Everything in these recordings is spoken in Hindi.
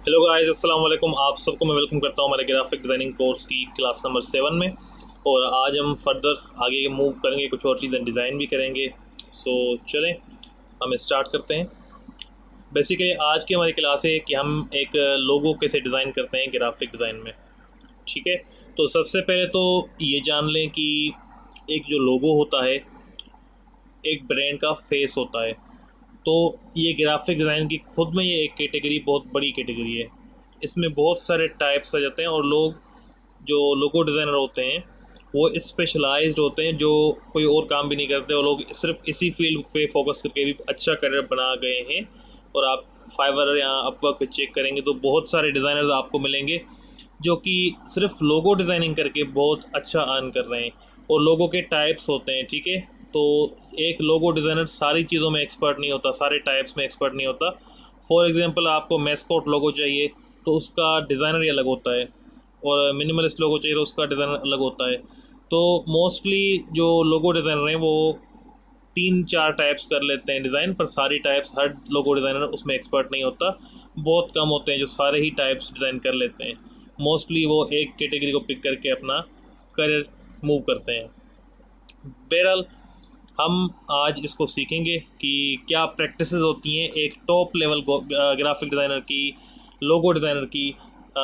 हेलो गाइस, अस्सलाम वालेकुम। आप सबको मैं वेलकम करता हूं हमारे ग्राफिक डिज़ाइनिंग कोर्स की क्लास नंबर 7 में। और आज हम फर्दर आगे मूव करेंगे, कुछ और चीज़ें डिज़ाइन भी करेंगे। सो चलें, हम स्टार्ट करते हैं। बेसिकली आज की हमारी क्लास है कि हम एक लोगो कैसे डिज़ाइन करते हैं ग्राफिक डिज़ाइन में। ठीक है, तो सबसे पहले तो ये जान लें कि एक जो लोगो होता है, एक ब्रांड का फेस होता है। तो ये ग्राफिक डिज़ाइन की खुद में ये एक कैटेगरी, बहुत बड़ी कैटेगरी है। इसमें बहुत सारे टाइप्स आ जाते हैं और लोग जो लोगो डिज़ाइनर होते हैं वो स्पेशलाइज्ड होते हैं, जो कोई और काम भी नहीं करते। वो लोग सिर्फ इसी फील्ड पे फोकस करके भी अच्छा करियर बना गए हैं। और आप फाइवर या अपवर्क पे चेक करेंगे तो बहुत सारे डिज़ाइनर्स आपको मिलेंगे जो कि सिर्फ लोगो डिज़ाइनिंग करके बहुत अच्छा अर्न कर रहे हैं। और लोगों के टाइप्स होते हैं, ठीक है। तो एक लोगो डिज़ाइनर सारी चीज़ों में एक्सपर्ट नहीं होता, सारे टाइप्स में एक्सपर्ट नहीं होता। फॉर एग्जांपल आपको मैस्कॉट लोगो चाहिए तो उसका डिज़ाइनर ही अलग होता है, और मिनिमलिस्ट लोगो चाहिए तो उसका डिज़ाइनर अलग होता है। तो मोस्टली जो लोगो डिज़ाइनर हैं वो 3-4 टाइप्स कर लेते हैं डिज़ाइन, पर सारी टाइप्स हर लोगो डिज़ाइनर उसमें एक्सपर्ट नहीं होता। बहुत कम होते हैं जो सारे ही टाइप्स डिज़ाइन कर लेते हैं। मोस्टली वो एक कैटेगरी को पिक करके अपना करियर मूव करते हैं। बहरहाल हम आज इसको सीखेंगे कि क्या प्रैक्टिसेस होती हैं एक टॉप लेवल ग्राफिक डिज़ाइनर की, लोगो डिज़ाइनर की।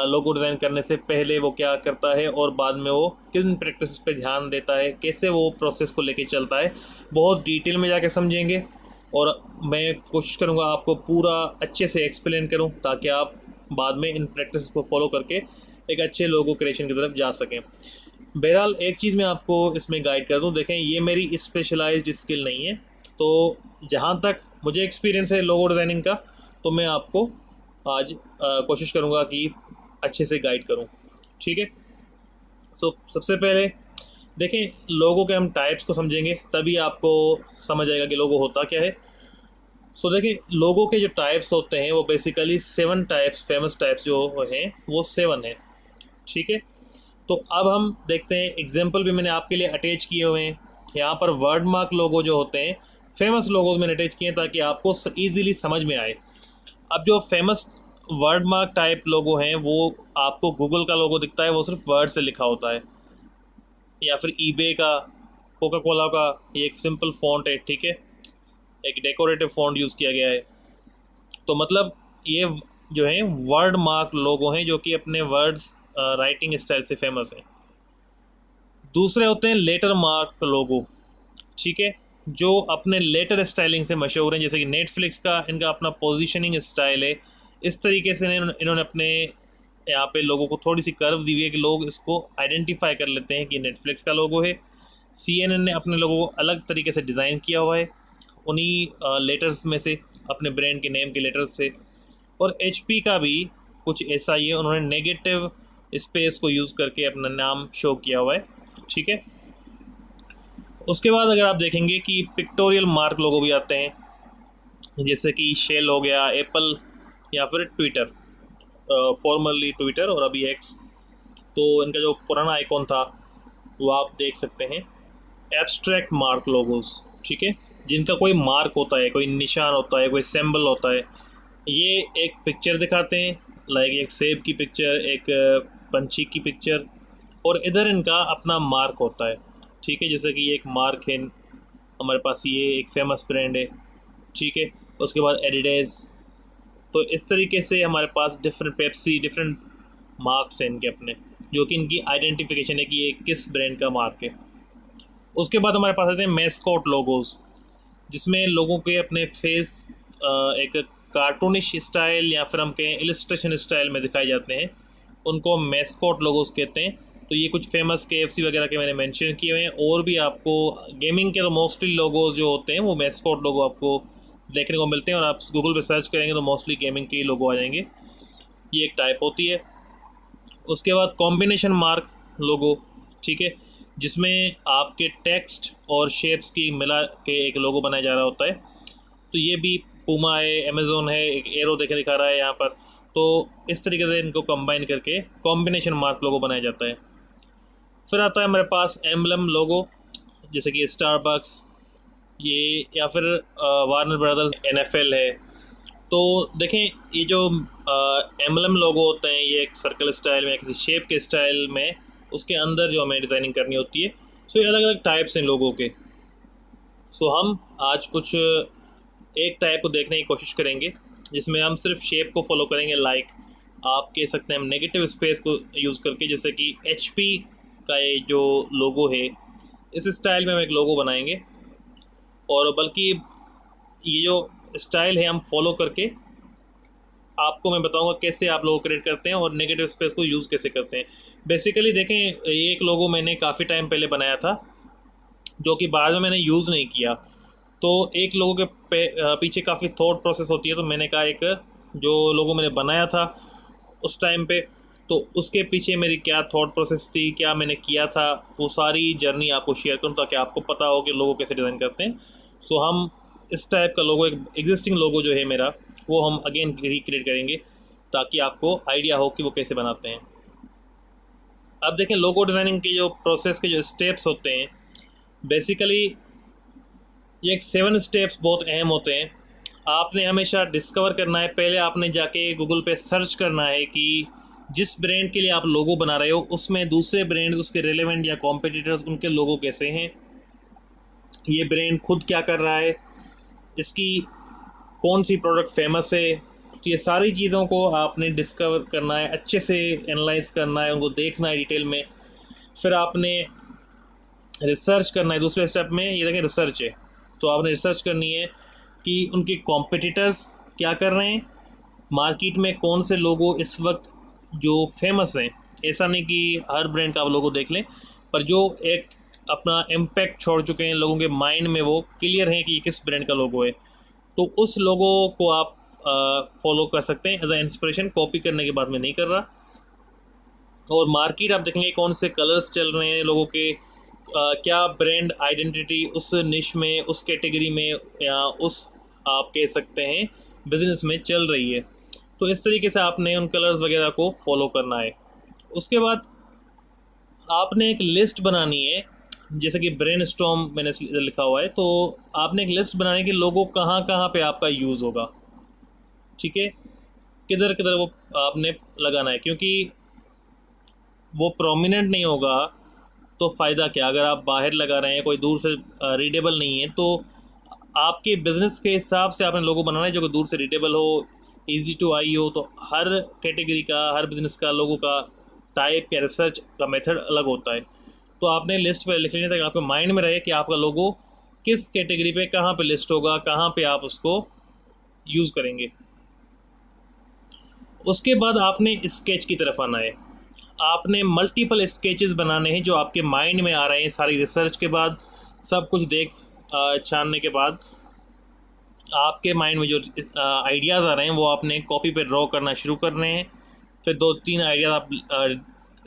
लोगो डिज़ाइन करने से पहले वो क्या करता है और बाद में वो किन प्रैक्टिसेस पे ध्यान देता है, कैसे वो प्रोसेस को लेके चलता है। बहुत डिटेल में जाके समझेंगे और मैं कोशिश करूँगा आपको पूरा अच्छे से एक्सप्लेन करूँ ताकि आप बाद में इन प्रैक्टिस को फॉलो करके एक अच्छे लोगो क्रिएशन की तरफ जा सकें। बहरहाल एक चीज़ मैं आपको इसमें गाइड कर दूं, देखें ये मेरी स्पेशलाइज्ड स्किल नहीं है। तो जहाँ तक मुझे एक्सपीरियंस है लोगो डिज़ाइनिंग का, तो मैं आपको आज कोशिश करूँगा कि अच्छे से गाइड करूँ। ठीक है। सबसे पहले देखें, लोगों के हम टाइप्स को समझेंगे तभी आपको समझ आएगा कि लोगो होता क्या है। देखिए, लोगों के जो टाइप्स होते हैं वो बेसिकली 7 टाइप्स, फेमस टाइप्स जो हैं वो 7 हैं। ठीक है। तो अब हम देखते हैं, एग्जाम्पल भी मैंने आपके लिए अटैच किए हुए हैं। यहाँ पर वर्ड मार्क लोगो जो होते हैं, फेमस लोगोज मैंने अटैच किए हैं ताकि आपको ईजिली समझ में आए। अब जो फेमस वर्ड मार्क टाइप लोगो हैं वो आपको गूगल का लोगो दिखता है, वो सिर्फ वर्ड से लिखा होता है। या फिर ईबे का, कोका कोला का, ये एक सिंपल फॉन्ट है, ठीक है, एक डेकोरेटिव फॉन्ट यूज़ किया गया है। तो मतलब ये जो है वर्ड मार्क लोगो हैं जो कि अपने वर्ड्स राइटिंग स्टाइल से फेमस हैं। दूसरे होते हैं लेटर मार्क लोगो, ठीक है, जो अपने लेटर स्टाइलिंग से मशहूर हैं। जैसे कि नेटफ्लिक्स का इनका अपना पोजीशनिंग स्टाइल है। इस तरीके से इन्होंने अपने यहाँ पे लोगों को थोड़ी सी कर्व दी हुई है कि लोग इसको आइडेंटिफाई कर लेते हैं कि नेटफ्लिक्स का लोगो है। CNN ने अपने लोगों को अलग तरीके से डिज़ाइन किया हुआ है, उन्हीं लेटर्स में से, अपने ब्रांड के नेम के लेटर्स से। और HP का भी कुछ ऐसा ही है, उन्होंने नेगेटिव स्पेस को यूज़ करके अपना नाम शो किया हुआ है। ठीक है। उसके बाद अगर आप देखेंगे कि पिक्टोरियल मार्क लोगो भी आते हैं, जैसे कि शेल हो गया, एप्पल, या फिर ट्विटर, फॉर्मरली ट्विटर और अभी एक्स। तो इनका जो पुराना आइकॉन था वो आप देख सकते हैं। एब्स्ट्रैक्ट मार्क लोगोस, ठीक है, जिनका कोई मार्क होता है, कोई निशान होता है, कोई सिंबल होता है। ये एक पिक्चर दिखाते हैं, लाइक एक सेब की पिक्चर, एक पंछी की पिक्चर, और इधर इनका अपना मार्क होता है। ठीक है, जैसे कि ये एक मार्क है हमारे पास, ये एक फेमस ब्रांड है। ठीक है। उसके बाद एडिडास। तो इस तरीके से हमारे पास डिफरेंट पेप्सी, डिफरेंट मार्क्स हैं इनके अपने, जो कि इनकी आइडेंटिफिकेशन है कि ये किस ब्रांड का मार्क है। उसके बाद हमारे पास आते हैं मैस्कॉट लोगोस, जिसमें लोगों के अपने फेस एक कार्टूनिश स्टाइल या फिर हम कहें इलस्ट्रेशन स्टाइल में दिखाए जाते हैं, उनको मैस्कॉट लोगोस कहते हैं। तो ये कुछ फेमस KFC वगैरह के मैंने मेंशन किए हुए हैं। और भी आपको गेमिंग के तो मोस्टली लोगोस जो होते हैं वो मैस्कॉट लोगो आपको देखने को मिलते हैं, और आप गूगल पे सर्च करेंगे तो मोस्टली गेमिंग के ही लोगो आ जाएंगे। ये एक टाइप होती है। उसके बाद कॉम्बिनेशन मार्क लोगो, ठीक है, जिसमें आपके टेक्स्ट और शेप्स की मिला के एक लोगो बनाया जा रहा होता है। तो ये भी पूमा है, अमेज़ोन है, एक एरो देखे दिखा रहा है यहाँ पर। तो इस तरीके से इनको कंबाइन करके कॉम्बिनेशन मार्क लोगो बनाया जाता है। फिर आता है हमारे पास एम्बलम लोगो, जैसे कि स्टारबक्स, ये, या फिर वार्नर ब्रदर्स, NFL है। तो देखें, ये जो एम्बलम लोगो होते हैं, ये एक सर्कल स्टाइल में, किसी शेप के स्टाइल में, उसके अंदर जो हमें डिज़ाइनिंग करनी होती है। सो ये अलग अलग टाइप्स हैं लोगों के। सो हम आज कुछ एक टाइप को देखने की कोशिश करेंगे जिसमें हम सिर्फ शेप को फॉलो करेंगे। लाइक आप कह सकते हैं हम नेगेटिव स्पेस को यूज़ करके, जैसे कि HP का ये जो लोगो है, इस स्टाइल में हम एक लोगो बनाएंगे। और बल्कि ये जो स्टाइल है हम फॉलो करके आपको मैं बताऊंगा कैसे आप लोगो क्रिएट करते हैं और नेगेटिव स्पेस को यूज़ कैसे करते हैं। बेसिकली देखें, ये एक लोगो मैंने काफ़ी टाइम पहले बनाया था जो कि बाद में मैंने यूज़ नहीं किया। तो एक लोगों के पीछे काफ़ी थॉट प्रोसेस होती है, तो मैंने कहा एक जो लोगो मैंने बनाया था उस टाइम पे, तो उसके पीछे मेरी क्या थॉट प्रोसेस थी, क्या मैंने किया था, वो सारी जर्नी आपको शेयर करूँ ताकि आपको पता हो कि लोगो कैसे डिज़ाइन करते हैं। सो हम इस टाइप का लोगो, एक एग्जिस्टिंग लोगो जो है मेरा, वो हम अगेन रिक्रिएट करेंगे ताकि आपको आइडिया हो कि वो कैसे बनाते हैं। अब देखें, लोगो डिज़ाइनिंग के जो प्रोसेस के जो स्टेप्स होते हैं, बेसिकली ये एक 7 स्टेप्स बहुत अहम होते हैं। आपने हमेशा डिस्कवर करना है, पहले आपने जाके गूगल पे सर्च करना है कि जिस ब्रांड के लिए आप लोगो बना रहे हो उसमें दूसरे ब्रांड्स, उसके रेलेवेंट या कॉम्पिटिटर्स, उनके लोगो कैसे हैं, ये ब्रांड खुद क्या कर रहा है, इसकी कौन सी प्रोडक्ट फेमस है। तो ये सारी चीज़ों को आपने डिस्कवर करना है, अच्छे से एनालाइज करना है, उनको देखना है डिटेल में। फिर आपने रिसर्च करना है। दूसरे स्टेप में ये देखें रिसर्च है, तो आपने रिसर्च करनी है कि उनके कॉम्पिटिटर्स क्या कर रहे हैं, मार्केट में कौन से लोगो इस वक्त जो फेमस हैं। ऐसा नहीं कि हर ब्रांड का आप लोगो देख लें, पर जो एक अपना इम्पैक्ट छोड़ चुके हैं लोगों के माइंड में, वो क्लियर है कि ये किस ब्रांड का लोगो है, तो उस लोगो को आप फॉलो कर सकते हैं एज अ इंस्पिरेशन। कॉपी करने की बात मैं नहीं कर रहा। और मार्केट आप देखेंगे कौन से कलर्स चल रहे हैं लोगों के, क्या ब्रांड आइडेंटिटी उस निश में, उस कैटेगरी में, या उस आप कह सकते हैं बिजनेस में चल रही है। तो इस तरीके से आपने उन कलर्स वगैरह को फॉलो करना है। उसके बाद आपने एक लिस्ट बनानी है, जैसे कि ब्रेनस्टॉर्म मैंने लिखा हुआ है, तो आपने एक लिस्ट बनानी है कि लोगो कहाँ कहाँ पे आपका यूज़ होगा, ठीक है, किधर किधर वो आपने लगाना है। क्योंकि वो प्रोमिनेंट नहीं होगा तो फ़ायदा क्या, अगर आप बाहर लगा रहे हैं, कोई दूर से रीडेबल नहीं है, तो आपके बिज़नेस के हिसाब से आपने लोगो बनाना है जो कि दूर से रीडेबल हो, इजी टू आई हो। तो हर कैटेगरी का, हर बिज़नेस का लोगो का टाइप या रिसर्च का मेथड अलग होता है। तो आपने लिस्ट पे लिख लेना ताकि आपके माइंड में रहे कि आपका लोगो किस कैटेगरी पे कहाँ पे लिस्ट होगा, कहाँ पे आप उसको यूज़ करेंगे। उसके बाद आपने स्केच की तरफ आना है। आपने मल्टीपल स्केचेस बनाने हैं जो आपके माइंड में आ रहे हैं, सारी रिसर्च के बाद, सब कुछ देख छानने के बाद आपके माइंड में जो आइडियाज़ आ रहे हैं वो आपने कॉपी पे ड्रॉ करना शुरू करने हैं। फिर 2-3 आइडियाज़ आप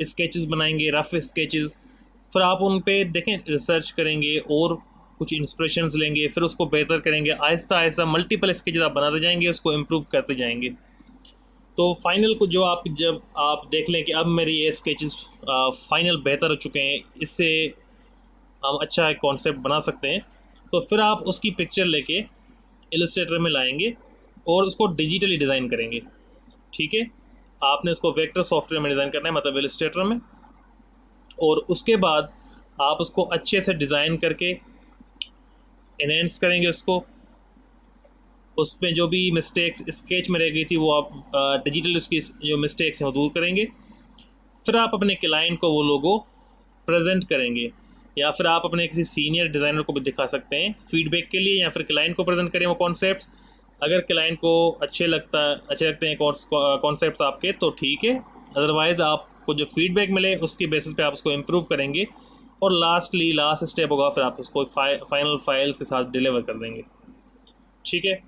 स्केचेस बनाएंगे, रफ स्केचेस। फिर आप उन पे देखें रिसर्च करेंगे और कुछ इंस्पिरेशंस लेंगे, फिर उसको बेहतर करेंगे। आहिस्ता आहिस्ता मल्टीपल स्केचेस आप बनाते जाएंगे, उसको इम्प्रूव करते जाएंगे। तो फाइनल को जो आप जब आप देख लें कि अब मेरी ये स्केचेस फाइनल बेहतर हो चुके हैं, इससे हम अच्छा एक कॉन्सेप्ट बना सकते हैं, तो फिर आप उसकी पिक्चर लेके इलस्ट्रेटर में लाएंगे और उसको डिजिटली डिज़ाइन करेंगे, ठीक है। आपने उसको वेक्टर सॉफ्टवेयर में डिज़ाइन करना है, मतलब इलस्ट्रेटर में। और उसके बाद आप उसको अच्छे से डिज़ाइन करके एनहेंस करेंगे उसको, उसमें जो भी मिस्टेक्स स्केच में रह गई थी वो आप डिजिटल उसकी जो मिस्टेक्स हैं वो दूर करेंगे। फिर आप अपने क्लाइंट को वो लोगो प्रेजेंट करेंगे, या फिर आप अपने किसी सीनियर डिज़ाइनर को भी दिखा सकते हैं फीडबैक के लिए, या फिर क्लाइंट को प्रेजेंट करें वो कॉन्सेप्ट्स। अगर क्लाइंट को अच्छे लगते हैं कॉन्सेप्ट्स आपके तो ठीक है, अदरवाइज़ आपको जो फीडबैक मिले उसकी बेसिस पे आप उसको इम्प्रूव करेंगे। और लास्ट स्टेप होगा, फिर आप उसको फाइनल फाइल्स के साथ डिलीवर कर देंगे, ठीक है।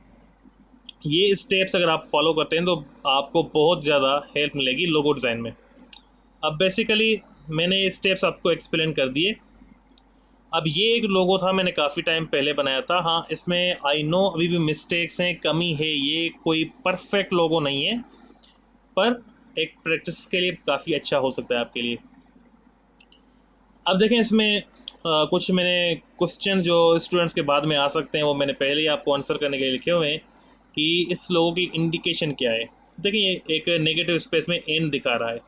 ये स्टेप्स अगर आप फॉलो करते हैं तो आपको बहुत ज़्यादा हेल्प मिलेगी लोगो डिज़ाइन में। अब बेसिकली मैंने ये स्टेप्स आपको एक्सप्लेन कर दिए। अब ये एक लोगो था, मैंने काफ़ी टाइम पहले बनाया था। हाँ, इसमें आई नो अभी भी मिस्टेक्स हैं, कमी है, ये कोई परफेक्ट लोगो नहीं है, पर एक प्रैक्टिस के लिए काफ़ी अच्छा हो सकता है आपके लिए। अब देखें, इसमें कुछ मैंने क्वेश्चन जो स्टूडेंट्स के बाद में आ सकते हैं वो मैंने पहले ही आपको आंसर करने के लिए लिखे हुए हैं कि इस लोगो की इंडिकेशन क्या है। देखिए ये एक नेगेटिव स्पेस में एन दिखा रहा है,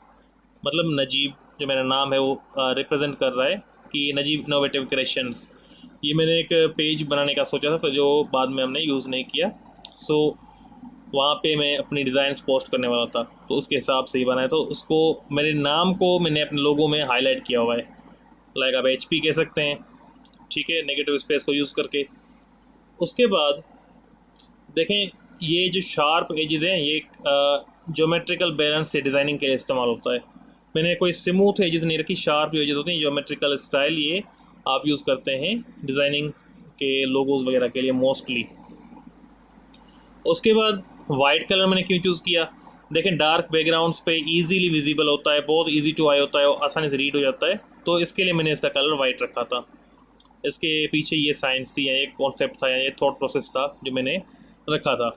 मतलब नजीब जो मेरा नाम है वो रिप्रेजेंट कर रहा है कि नजीब इनोवेटिव क्रिएशंस। ये मैंने एक पेज बनाने का सोचा था, तो जो बाद में हमने यूज़ नहीं किया। सो वहाँ पे मैं अपनी डिज़ाइंस पोस्ट करने वाला था, तो उसके हिसाब से ही बनाया। तो उसको मेरे नाम को मैंने अपने लोगों में हाईलाइट किया हुआ है, लाइक आप HP कह सकते हैं, ठीक है, नेगेटिव स्पेस को यूज़ करके। उसके बाद देखें ये जो शार्प एजेस हैं ये ज्योमेट्रिकल बैलेंस से डिज़ाइनिंग के लिए इस्तेमाल होता है। मैंने कोई स्मूथ एजेस नहीं रखी, शार्प जो एजेस होते हैं ज्योमेट्रिकल स्टाइल, ये आप यूज़ करते हैं डिज़ाइनिंग के लोगोज़ वगैरह के लिए मोस्टली। उसके बाद वाइट कलर मैंने क्यों चूज़ किया, देखें डार्क बैकग्राउंड्स पे इजीली विजिबल होता है, बहुत इजी टू आई होता है और आसानी से रीड हो जाता है, तो इसके लिए मैंने इसका कलर वाइट रखा था। इसके पीछे ये साइंस थी या ये कॉन्सेप्ट था या ये थॉट प्रोसेस था जो मैंने रखा था।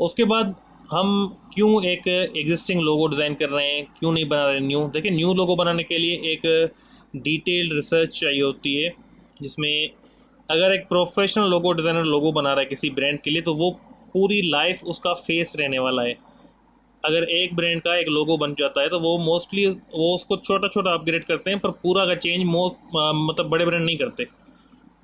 उसके बाद हम क्यों एक एग्जिस्टिंग लोगो डिज़ाइन कर रहे हैं, क्यों नहीं बना रहे न्यू। देखिए न्यू लोगो बनाने के लिए एक डिटेल्ड रिसर्च चाहिए होती है, जिसमें अगर एक प्रोफेशनल लोगो डिज़ाइनर लोगो बना रहा है किसी ब्रांड के लिए, तो वो पूरी लाइफ उसका फेस रहने वाला है। अगर एक ब्रांड का एक लोगो बन जाता है तो वो मोस्टली वो उसको छोटा छोटा अपग्रेड करते हैं, पर पूरा का चेंज मतलब बड़े ब्रांड नहीं करते,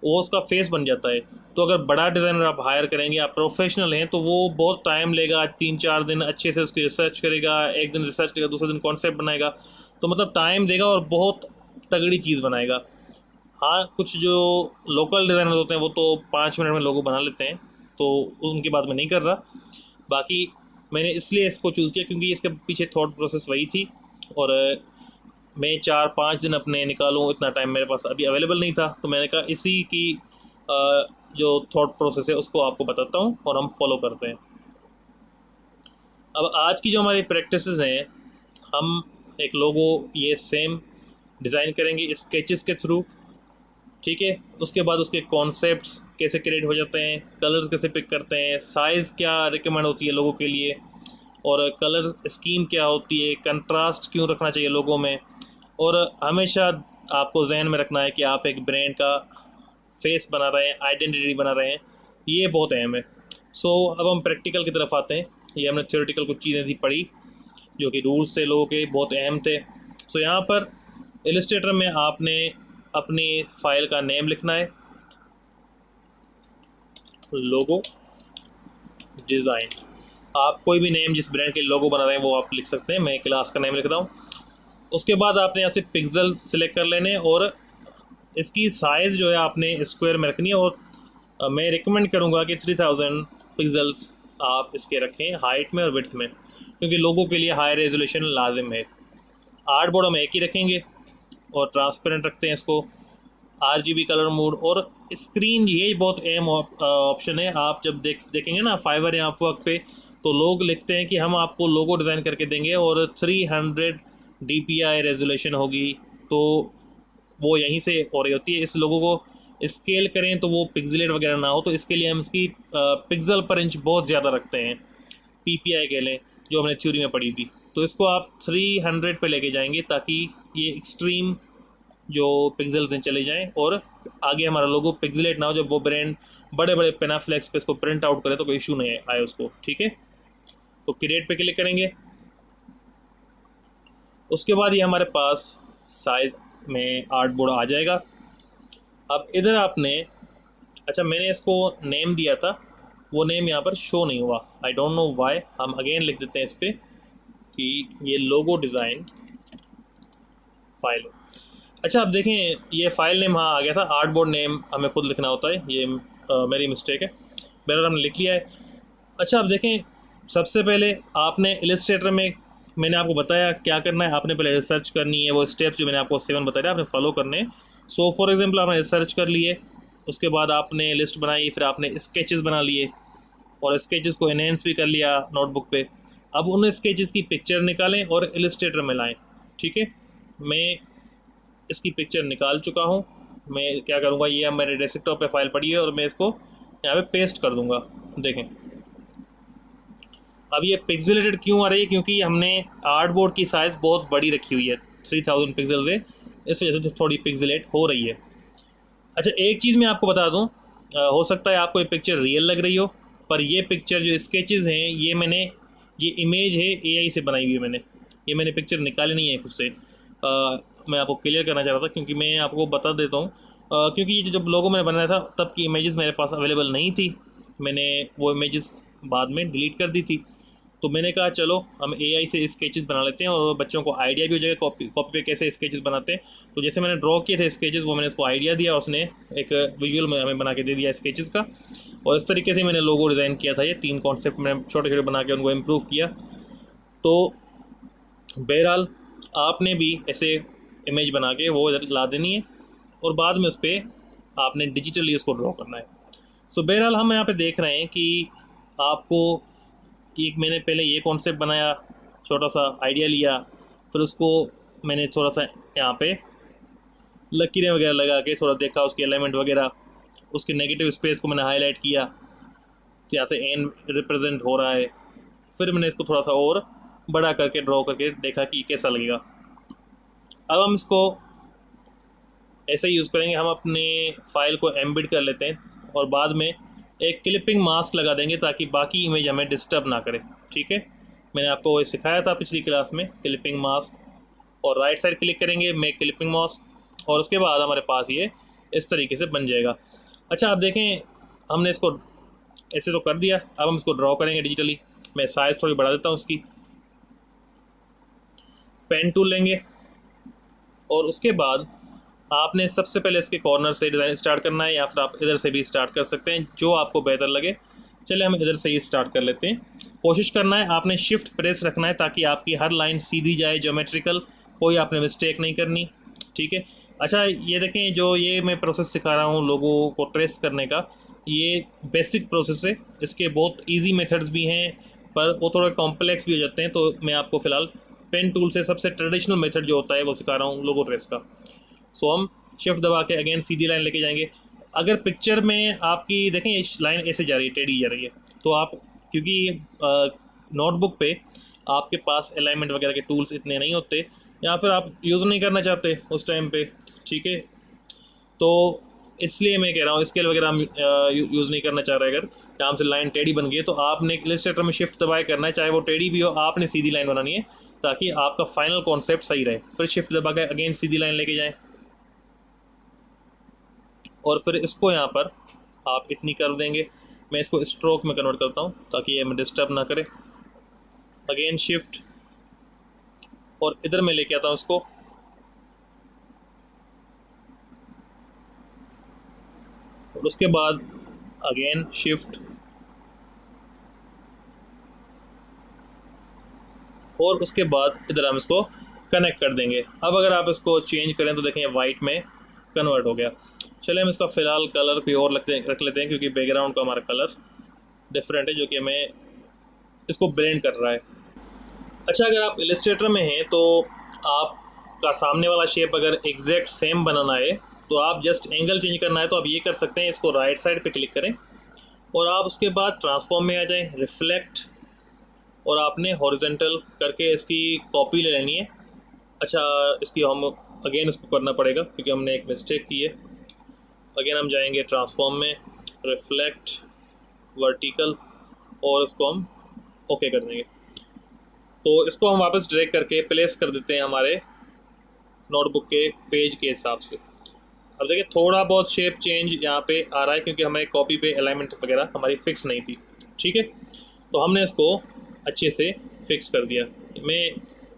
वो उसका फेस बन जाता है। तो अगर बड़ा डिज़ाइनर आप हायर करेंगे, आप प्रोफेशनल हैं, तो वो बहुत टाइम लेगा, 3-4 दिन अच्छे से उसकी रिसर्च करेगा, एक दिन रिसर्च करेगा, दूसरे दिन कॉन्सेप्ट बनाएगा, तो मतलब टाइम देगा और बहुत तगड़ी चीज़ बनाएगा। हाँ कुछ जो लोकल डिज़ाइनर होते हैं वो तो 5 मिनट में लोगो बना लेते हैं, तो उनकी बात मैं नहीं कर रहा। बाकी मैंने इसलिए इसको चूज़ किया क्योंकि इसके पीछे थॉट प्रोसेस वही थी, और मैं 4-5 दिन अपने निकालूँ इतना टाइम मेरे पास अभी अवेलेबल नहीं था, तो मैंने कहा इसी की जो थॉट प्रोसेस है उसको आपको बताता हूँ और हम फॉलो करते हैं। अब आज की जो हमारी प्रैक्टिसेस हैं, हम एक लोगो ये सेम डिज़ाइन करेंगे स्केचेस के थ्रू, ठीक है। उसके बाद उसके कॉन्सेप्ट्स कैसे क्रिएट हो जाते हैं, कलर्स कैसे पिक करते हैं, साइज़ क्या रिकमेंड होती है लोगों के लिए, और कलर स्कीम क्या होती है, कंट्रास्ट क्यों रखना चाहिए लोगों में, और हमेशा आपको जहन में रखना है कि आप एक ब्रांड का फेस बना रहे हैं, आइडेंटिटी बना रहे हैं, ये बहुत अहम है। सो अब हम प्रैक्टिकल की तरफ आते हैं। ये हमने थ्योरेटिकल कुछ चीज़ें थी पढ़ी जो कि रूल्स थे लोगों के, बहुत अहम थे। सो यहाँ पर इलस्ट्रेटर में आपने अपनी फाइल का नेम लिखना है, लोगो डिज़ाइन, आप कोई भी नेम जिस ब्रांड के लोगो बना रहे हैं वो आप लिख सकते हैं, मैं क्लास का नेम लिख रहा हूँ। उसके बाद आपने यहाँ से पिक्सल सिलेक्ट कर लेने, और इसकी साइज़ जो है आपने स्क्वायर में रखनी है, और मैं रिकमेंड करूँगा कि 3000 पिक्सल्स आप इसके रखें हाइट में और विड्थ में, क्योंकि लोगों के लिए हाई रेजोल्यूशन लाजिम है। आर्टबोर्ड हम एक ही रखेंगे और ट्रांसपेरेंट रखते हैं इसको, RGB कलर मोड, और स्क्रीन ये बहुत अहम ऑप्शन है। आप जब देखेंगे ना फाइवर या अपवर्क पे, तो लोग लिखते हैं कि हम आपको लोगो डिज़ाइन करके देंगे और 300 DPI रेजोल्यूशन होगी, तो वो यहीं से हो रही होती है। इस लोगों को स्केल करें तो वो पिक्सलेट वगैरह ना हो, तो इसके लिए हम इसकी पिक्सल पर इंच बहुत ज़्यादा रखते हैं, PPI कह लें, जो हमने थ्योरी में पढ़ी थी। तो इसको आप 300 पे लेके जाएंगे ताकि ये एक्सट्रीम जो पिक्सल्स हैं चले जाएं, और आगे हमारा लोगो पिक्सलेट ना हो, जब वो ब्रांड बड़े बड़े पेनाफ्लेक्स पे इसको प्रिंट आउट करे तो कोई इशू नहीं आए उसको, ठीक है। तो क्रिएट पे क्लिक करेंगे। उसके बाद ये हमारे पास साइज में आर्टबोर्ड आ जाएगा। अब इधर आपने, अच्छा मैंने इसको नेम दिया था, वो नेम यहाँ पर शो नहीं हुआ, आई डोंट नो वाई। हम अगेन लिख देते हैं इस पर कि ये लोगो डिज़ाइन फाइल। अच्छा आप देखें ये फाइल नेम हाँ आ गया था, आर्टबोर्ड नेम हमें खुद लिखना होता है, ये मेरी मिस्टेक है, बहरहाल हमने लिख लिया है। अच्छा आप देखें सबसे पहले आपने इलस्ट्रेटर में, मैंने आपको बताया क्या करना है, आपने पहले रिसर्च करनी है, वो स्टेप्स जो मैंने आपको 7 बताया आपने फॉलो करने हैं। सो फॉर एग्जांपल आपने रिसर्च कर लिए, उसके बाद आपने लिस्ट बनाई, फिर आपने स्केचेस बना लिए और स्केचेस को एनहेंस भी कर लिया नोटबुक पे। अब उन स्केचेस की पिक्चर निकालें और इलस्ट्रेटर में लाएं, ठीक है। मैं इसकी पिक्चर निकाल चुका हूँ। मैं क्या करूँगा, ये अब मेरे डेस्कटॉप पे फाइल पड़ी है और मैं इसको यहाँ पे पेस्ट कर दूँगा। देखें अब ये पिक्सेलेटेड क्यों आ रही है, क्योंकि हमने आर्टबोर्ड की साइज़ बहुत बड़ी रखी हुई है, 3000 पिक्सल से, इस वजह से थोड़ी पिक्सेलेट हो रही है। अच्छा एक चीज़ मैं आपको बता दूं, हो सकता है आपको ये पिक्चर रियल लग रही हो, पर ये पिक्चर जो स्केचेस हैं ये मैंने ये इमेज है एआई से बनाई हुई है मैंने, ये मैंने पिक्चर निकाली नहीं है खुद से। मैं आपको क्लियर करना चाह रहा था क्योंकि मैं आपको बता देता हूँ, क्योंकि ये जब लोगो मैंने बनाया था तब की इमेजेस मेरे पास अवेलेबल नहीं थी, मैंने वो इमेजेस बाद में डिलीट कर दी थी। तो मैंने कहा चलो हम एआई से स्केचेस बना लेते हैं और बच्चों को आइडिया भी हो जाएगा कॉपी पे कैसे स्केचेस बनाते हैं। तो जैसे मैंने ड्रॉ किए थे स्केचेस, वो मैंने उसको आइडिया दिया, उसने एक विजुअल में हमें बना के दे दिया स्केचेस का, और इस तरीके से मैंने लोगो डिज़ाइन किया था। ये 3 कॉन्सेप्ट मैंने छोटे छोटे बना के उनको इम्प्रूव किया। तो बहरहाल आपने भी ऐसे इमेज बना के वो ला देनी है और बाद में उस पर आपने डिजिटली उसको ड्रॉ करना है। सो बहरहाल हम यहाँ पे देख रहे हैं कि आपको एक मैंने पहले ये कॉन्सेप्ट बनाया, छोटा सा आइडिया लिया, फिर उसको मैंने थोड़ा सा यहाँ पे लकीरें वगैरह लगा के थोड़ा देखा उसके एलिमेंट वगैरह, उसके नेगेटिव स्पेस को मैंने हाईलाइट किया, तो यहाँ से एन रिप्रेजेंट हो रहा है। फिर मैंने इसको थोड़ा सा और बड़ा करके ड्रॉ करके देखा कि कैसा लगेगा। अब हम इसको ऐसे यूज़ करेंगे, हम अपने फाइल को एम्बिड कर लेते हैं और बाद में एक क्लिपिंग मास्क लगा देंगे ताकि बाकी इमेज हमें डिस्टर्ब ना करे। ठीक है, मैंने आपको वो सिखाया था पिछली क्लास में, क्लिपिंग मास्क, और राइट साइड क्लिक करेंगे मेक क्लिपिंग मास्क, और उसके बाद हमारे पास ये इस तरीके से बन जाएगा। अच्छा आप देखें, हमने इसको ऐसे तो कर दिया, अब हम इसको ड्रॉ करेंगे डिजिटली। मैं साइज़ थोड़ी बढ़ा देता हूँ उसकी, पेन टूल लेंगे और उसके बाद आपने सबसे पहले इसके कॉर्नर से डिज़ाइन स्टार्ट करना है, या फिर आप इधर से भी स्टार्ट कर सकते हैं, जो आपको बेहतर लगे। चलिए हम इधर से ही स्टार्ट कर लेते हैं। कोशिश करना है आपने शिफ्ट प्रेस रखना है ताकि आपकी हर लाइन सीधी जाए, ज्योमेट्रिकल, कोई आपने मिस्टेक नहीं करनी। ठीक है, अच्छा ये देखें, जो ये मैं प्रोसेस सिखा रहा हूँ लोगों को ट्रेस करने का, ये बेसिक प्रोसेस है, इसके बहुत ईजी मेथड्स भी हैं पर वो थोड़े कॉम्प्लेक्स भी हो जाते हैं। तो मैं आपको फ़िलहाल पेन टूल से सबसे ट्रेडिशनल मेथड जो होता है वो सिखा रहा हूँ लोगो ट्रेस का। सो हम शिफ्ट दबा के अगेन सीधी लाइन लेके जाएंगे। अगर पिक्चर में आपकी देखें ये लाइन ऐसे जा रही है, टेढ़ी जा रही है, तो आप क्योंकि नोटबुक पे आपके पास अलाइनमेंट वगैरह के टूल्स इतने नहीं होते, या फिर आप यूज़ नहीं करना चाहते उस टाइम पे, ठीक है, तो इसलिए मैं कह रहा हूँ स्केल वगैरह हम यूज़ नहीं करना चाह रहे। अगर यहाँ से लाइन टेढ़ी बन गई है तो आपने इलस्ट्रेटर में शिफ्ट दबाए करना है, चाहे वो टेढ़ी भी हो, आपने सीधी लाइन बनानी है ताकि आपका फाइनल कॉन्सेप्ट सही रहे। फिर शिफ्ट दबा के अगेन सीधी लाइन लेके जाएं और फिर इसको यहाँ पर आप इतनी कर देंगे। मैं इसको स्ट्रोक में कन्वर्ट करता हूँ ताकि ये हमें डिस्टर्ब ना करे। अगेन शिफ्ट और इधर मैं लेके आता हूँ इसको, और उसके बाद अगेन शिफ्ट, और उसके बाद इधर हम इसको कनेक्ट कर देंगे। अब अगर आप इसको चेंज करें तो देखें वाइट में कन्वर्ट हो गया। चलिए हम इसका फ़िलहाल कलर कोई और रख लेते हैं क्योंकि बैकग्राउंड का हमारा कलर डिफरेंट है जो कि हमें इसको ब्लेंड कर रहा है। अच्छा अगर आप इलस्ट्रेटर में हैं तो आपका सामने वाला शेप अगर एग्जैक्ट सेम बनाना है तो आप जस्ट एंगल चेंज करना है तो आप ये कर सकते हैं, इसको राइट साइड पे क्लिक करें और आप उसके बाद ट्रांसफॉर्म में आ जाएं, रिफ्लेक्ट, और आपने हॉरिजेंटल करके इसकी कॉपी ले लेनी है। अच्छा इसकी हम अगेन इसको करना पड़ेगा क्योंकि हमने एक मिस्टेक की है। अगेन हम जाएंगे ट्रांसफॉर्म में, रिफ्लेक्ट, वर्टिकल, और इसको हम ओके कर देंगे। तो इसको हम वापस ड्रैग करके प्लेस कर देते हैं हमारे नोटबुक के पेज के हिसाब से। अब देखिए थोड़ा बहुत शेप चेंज यहाँ पे आ रहा है क्योंकि हमारे कॉपी पे अलाइनमेंट वगैरह हमारी फिक्स नहीं थी। ठीक है, तो हमने इसको अच्छे से फिक्स कर दिया। मैं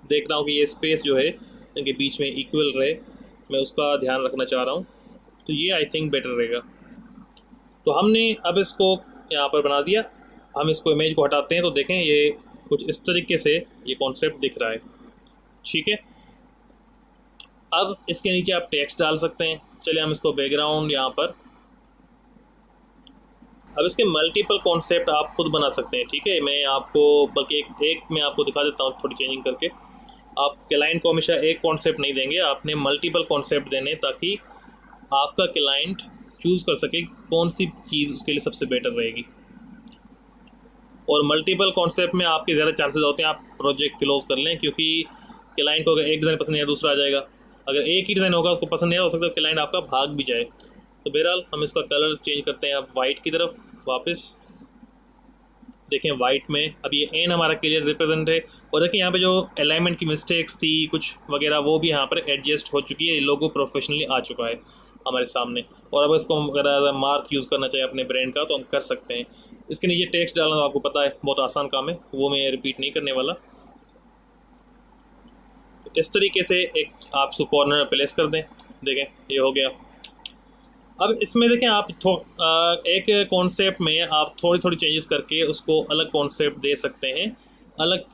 देख रहा हूँ कि ये स्पेस जो है इनके बीच में इक्वल रहे, मैं उसका ध्यान रखना चाह रहा हूँ, तो ये आई थिंक बेटर रहेगा। तो हमने अब इसको यहाँ पर बना दिया। हम इसको इमेज को हटाते हैं तो देखें ये कुछ इस तरीके से ये कॉन्सेप्ट दिख रहा है। ठीक है, अब इसके नीचे आप टेक्स्ट डाल सकते हैं। चलिए हम इसको बैकग्राउंड यहाँ पर, अब इसके मल्टीपल कॉन्सेप्ट आप खुद बना सकते हैं। ठीक है, मैं आपको बल्कि एक मैं आपको दिखा देता हूँ थोड़ी चेंजिंग करके। आप क्लाइंट को हमेशा एक कॉन्सेप्ट नहीं देंगे, आपने मल्टीपल कॉन्सेप्ट देने ताकि आपका क्लाइंट चूज़ कर सके कौन सी चीज़ उसके लिए सबसे बेटर रहेगी। और मल्टीपल कॉन्सेप्ट में आपके ज़्यादा चांसेस होते हैं आप प्रोजेक्ट क्लोज कर लें, क्योंकि क्लाइंट को अगर एक डिज़ाइन पसंद नहीं है दूसरा आ जाएगा, अगर एक ही डिज़ाइन होगा उसको पसंद नहीं हो सकता क्लाइंट आपका भाग भी जाए। तो बहरहाल हम इसका कलर चेंज करते हैं अब वाइट की तरफ वापस, देखें वाइट में अब ये एन हमारा क्लियर रिप्रेजेंट है। और देखिए यहाँ पे जो अलाइनमेंट की मिस्टेक्स थी कुछ वगैरह वो भी यहाँ पर एडजस्ट हो चुकी है, लोगो प्रोफेशनली आ चुका है हमारे सामने। और अब इसको हम अगर मार्क यूज़ करना चाहिए अपने ब्रांड का तो हम कर सकते हैं। इसके नीचे टेक्स्ट डालना तो आपको पता है बहुत आसान काम है, वो मैं रिपीट नहीं करने वाला। इस तरीके से एक आप उसको कॉर्नर में प्लेस कर दें। देखें ये हो गया। अब इसमें देखें आप एक कॉन्सेप्ट में आप थोड़ी थोड़ी चेंजेस करके उसको अलग कॉन्सेप्ट दे सकते हैं, अलग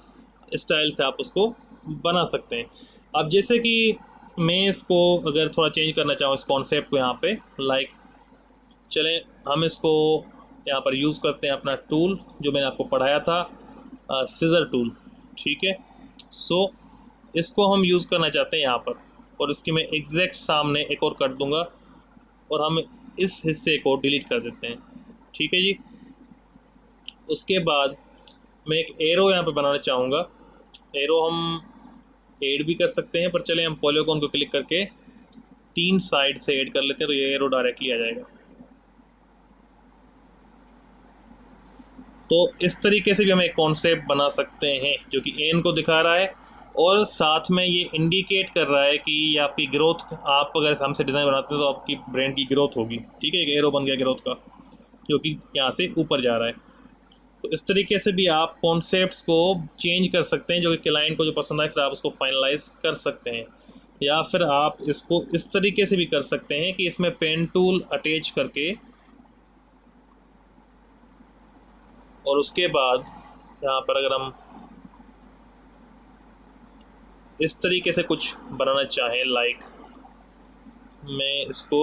स्टाइल से आप उसको बना सकते हैं। अब जैसे कि मैं इसको अगर थोड़ा चेंज करना चाहूँ इस कॉन्सेप्ट को यहाँ पे चलें हम इसको यहाँ पर यूज़ करते हैं अपना टूल जो मैंने आपको पढ़ाया था, सीजर टूल। ठीक है, सो इसको हम यूज़ करना चाहते हैं यहाँ पर, और इसकी मैं एग्जैक्ट सामने एक और कर दूँगा और हम इस हिस्से को डिलीट कर देते हैं। ठीक है जी। उसके बाद मैं एक एरो यहाँ पे बनाना चाहूँगा। एरो हम ऐड भी कर सकते हैं, पर चले हम पॉलीगॉन को क्लिक करके 3 साइड से ऐड कर लेते हैं तो ये एरो डायरेक्टली आ जाएगा। तो इस तरीके से भी हम एक कॉन्सेप्ट बना सकते हैं जो कि एन को दिखा रहा है और साथ में ये इंडिकेट कर रहा है कि ये आपकी ग्रोथ, आप अगर हमसे डिज़ाइन बनाते हैं तो आपकी ब्रांड की ग्रोथ होगी। ठीक है, एक एरो बन गया ग्रोथ का जो कि यहाँ से ऊपर जा रहा है। तो इस तरीके से भी आप कॉन्सेप्ट्स को चेंज कर सकते हैं जो कि क्लाइंट को जो पसंद आए, फिर आप उसको फाइनलाइज कर सकते हैं। या फिर आप इसको इस तरीके से भी कर सकते हैं कि इसमें पेन टूल अटैच करके और उसके बाद यहाँ पर अगर हम इस तरीके से कुछ बनाना चाहें, मैं इसको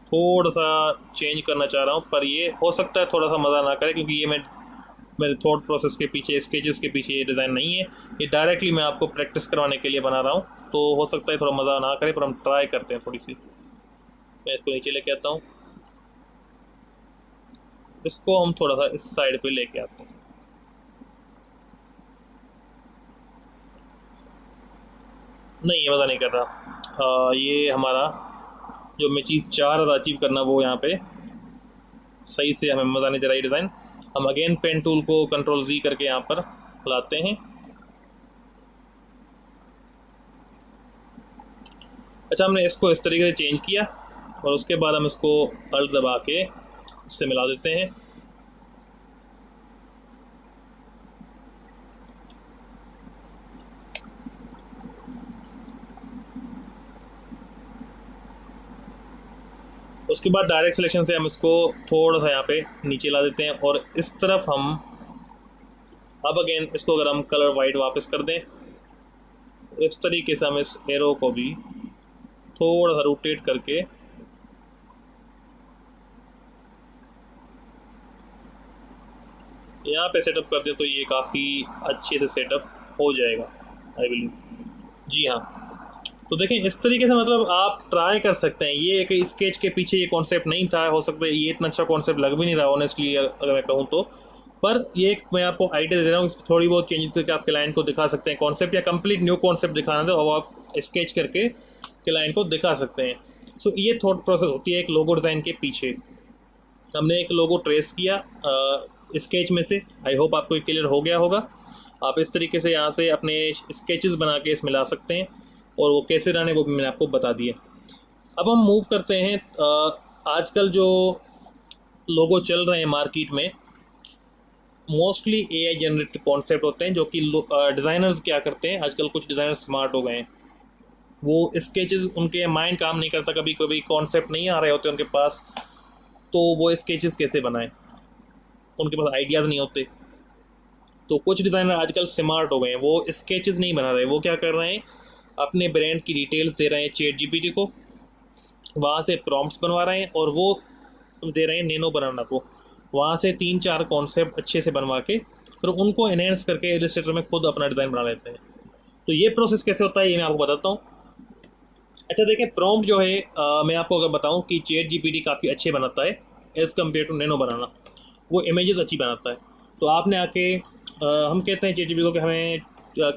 थोड़ा सा चेंज करना चाह रहा हूँ, पर ये हो सकता है थोड़ा सा मज़ा ना करे क्योंकि ये मेरे थॉट प्रोसेस के पीछे, स्केचेस के पीछे ये डिज़ाइन नहीं है। ये डायरेक्टली मैं आपको प्रैक्टिस करवाने के लिए बना रहा हूँ, तो हो सकता है थोड़ा मज़ा ना करे, पर हम ट्राई करते हैं थोड़ी सी। मैं इसको नीचे लेके आता हूँ, इसको हम थोड़ा सा इस साइड पे लेके आते हैं। नहीं, ये मज़ा नहीं कर रहा। ये हमारा जो मैं चीज़ चाह रहा था अचीव करना वो यहाँ पे सही से हमें मज़ा नहीं दे रहा है डिज़ाइन। हम अगेन पेन टूल को कंट्रोल Z करके यहाँ पर लाते हैं। अच्छा, हमने इसको इस तरीके से चेंज किया और उसके बाद हम इसको अल्ट दबा के इससे मिला देते हैं। उसके बाद डायरेक्ट सिलेक्शन से हम इसको थोड़ा सा यहाँ पे नीचे ला देते हैं और इस तरफ हम अब अगेन इसको अगर हम कलर वाइट वापस कर दें, इस तरीके से हम इस एरो को भी थोड़ा सा रोटेट करके यहाँ पे सेटअप कर दें तो ये काफ़ी अच्छे से सेटअप हो जाएगा, आई बिलीव। जी हाँ, तो देखें इस तरीके से मतलब आप ट्राई कर सकते हैं। ये एक स्केच के पीछे ये कॉन्सेप्ट नहीं था, हो सकता है ये इतना अच्छा कॉन्सेप्ट लग भी नहीं रहा ऑनेस्टली अगर मैं कहूँ तो, पर ये एक मैं आपको आइडिया दे रहा हूँ, थोड़ी बहुत चेंजेस करके आप क्लाइंट को दिखा सकते हैं कॉन्सेप्ट, या कंप्लीट न्यू कॉन्सेप्ट दिखाना था और आप स्केच करके क्लाइंट को दिखा सकते हैं। सो ये थॉट प्रोसेस होती है एक लोगो डिज़ाइन के पीछे। हमने एक लोगो ट्रेस किया स्केच में से, आई होप आपको क्लियर हो गया होगा। आप इस तरीके से यहाँ से अपने स्केचेस बना के इसमें ला सकते हैं और वो कैसे रहने वो भी मैंने आपको बता दिए। अब हम मूव करते हैं, आजकल जो लोगो चल रहे हैं मार्केट में मोस्टली AI जनरेटेड कॉन्सेप्ट होते हैं, जो कि डिज़ाइनर्स क्या करते हैं, आजकल कुछ डिज़ाइनर स्मार्ट हो गए हैं, वो स्केचेस उनके माइंड काम नहीं करता, कभी कभी कॉन्सेप्ट नहीं आ रहे होते उनके पास, तो वो स्केचेस कैसे बनाएं, उनके पास आइडियाज़ नहीं होते। तो कुछ डिज़ाइनर आजकल स्मार्ट हो गए हैं, वो स्केचेस नहीं बना रहे, वो क्या कर रहे हैं अपने ब्रांड की डिटेल्स दे रहे हैं ChatGPT को, वहाँ से प्रॉम्प्ट्स बनवा रहे हैं और वो दे रहे हैं नैनो बनाना को, वहाँ से 3-4 कॉन्सेप्ट अच्छे से बनवा के फिर उनको एनहेंस करके इलस्ट्रेटर में खुद अपना डिज़ाइन बना लेते हैं। तो ये प्रोसेस कैसे होता है ये मैं आपको बताता हूँ। अच्छा देखिए, प्रॉम्प्ट जो है मैं आपको अगर बताऊँ कि ChatGPT काफ़ी अच्छे बनाता है एज़ कम्पेयर टू नैनो बनाना, वो इमेजेस अच्छी बनाता है। तो आपने आके हम कहते हैं ChatGPT को कि हमें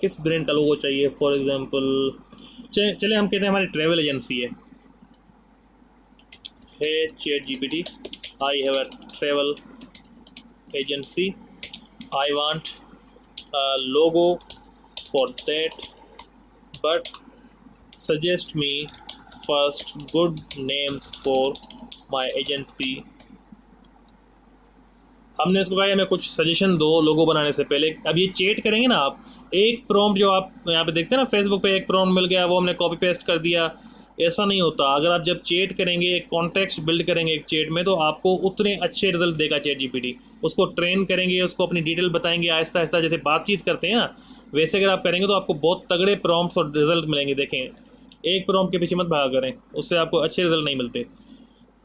किस ब्रांड का लोगो चाहिए, फॉर एग्जांपल चले हम कहते हैं हमारी ट्रैवल एजेंसी है ChatGPT, I have a travel agency. I want a logo for that, but suggest me first good names for my agency. हमने इसको कहा हमें कुछ सजेशन दो लोगो बनाने से पहले। अब ये चेट करेंगे ना आप, एक प्रॉम्प्ट जो आप यहाँ पे देखते हैं ना फेसबुक पे, एक प्रॉम्प्ट मिल गया वो हमने कॉपी पेस्ट कर दिया, ऐसा नहीं होता। अगर आप जब चेट करेंगे, एक कॉन्टेक्स्ट बिल्ड करेंगे एक चेट में, तो आपको उतने अच्छे रिजल्ट देगा चैट जीपीटी। उसको ट्रेन करेंगे, उसको अपनी डिटेल बताएंगे आहिस्ता आहिस्ता, जैसे बातचीत करते हैं ना, वैसे अगर आप करेंगे तो आपको बहुत तगड़े प्रॉम्प्ट्स और रिजल्ट मिलेंगे। देखें, एक प्रॉम्प्ट के पीछे मत भागा करें, उससे आपको अच्छे रिजल्ट नहीं मिलते।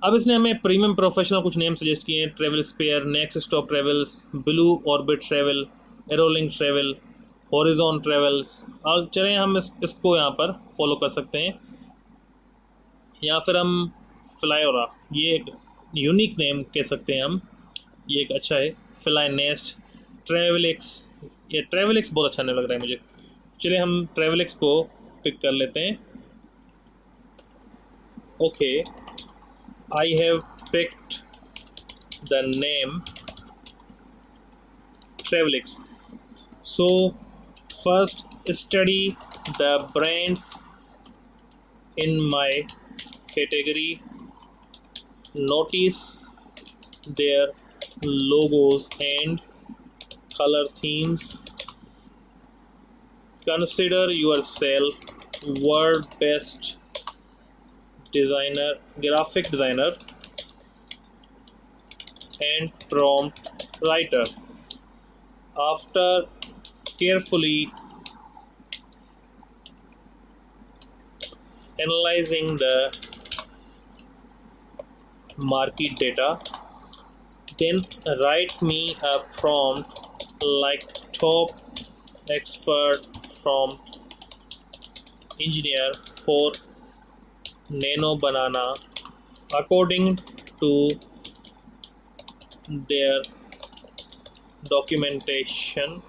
अब इसने हमें प्रीमियम प्रोफेशनल कुछ नेम सजेस्ट किए हैं, travel sphere, next stop travels, blue orbit travel, aerolink travel, horizon travels. और चलें हम इसको यहाँ पर फॉलो कर सकते हैं, या फिर हम फ्लायोरा, ये एक यूनिक नेम कह सकते हैं हम, ये एक अच्छा है। फ्लाई नेस्ट, ट्रेवलिक्स, ये ट्रेवलिक्स बहुत अच्छा नहीं लग रहा है मुझे। चलिए हम ट्रेवलिक्स को पिक कर लेते हैं। Okay, I have picked the name Travelix. So first study the brands in my category, notice their logos and color themes, consider yourself world best designer, graphic designer and prompt writer. After carefully analyzing the market data, then write me a prompt like top expert prompt engineer for Nano Banana according to their documentation,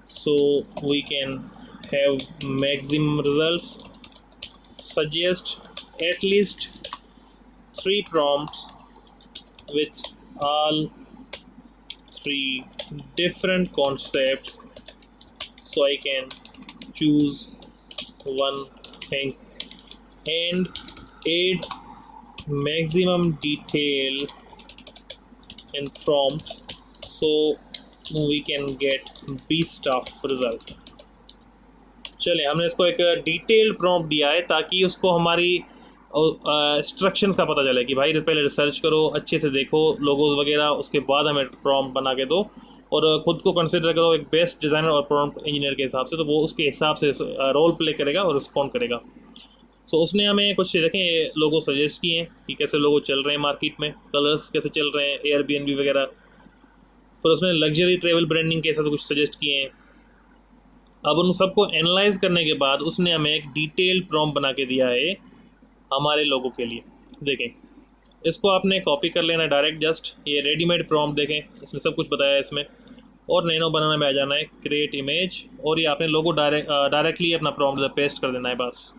so we can have maximum results. Suggest at least 3 prompts with all 3 different concepts, so I can choose one thing, and add maximum detail in prompts so we can get beast of result. चलिए, हमने इसको एक डिटेल्ड प्रॉम्प्ट दिया है ताकि उसको हमारी इंस्ट्रक्शंस का पता चले कि भाई पहले रिसर्च करो, अच्छे से देखो लोगोज वगैरह, उसके बाद हमें प्रॉम्प्ट बना के दो, और ख़ुद को कंसिडर करो एक बेस्ट डिज़ाइनर और प्रॉम्प्ट इंजीनियर के हिसाब से, तो वो उसके हिसाब से रोल प्ले करेगा और रिस्पॉन्ड करेगा। सो उसने हमें कुछ देखें लोगो सजेस्ट किए हैं कि कैसे लोगो चल रहे हैं मार्केट में, कलर्स कैसे चल रहे हैं, एयरबीएनबी वगैरह। फिर उसने लग्जरी ट्रेवल ब्रांडिंग के साथ कुछ सजेस्ट किए हैं। अब उन सबको एनालाइज करने के बाद उसने हमें एक डिटेल्ड प्रॉम्प्ट बना के दिया है हमारे लोगों के लिए। देखें, इसको आपने कॉपी कर लेना डायरेक्ट, जस्ट ये रेडीमेड प्रॉम्प्ट देखें, इसमें सब कुछ बताया है इसमें। और नैनो बनाना में आ जाना है, क्रिएट इमेज, और ये आपने लोगो डायरेक्टली अपना प्रॉम्प्ट पेस्ट कर देना है। बस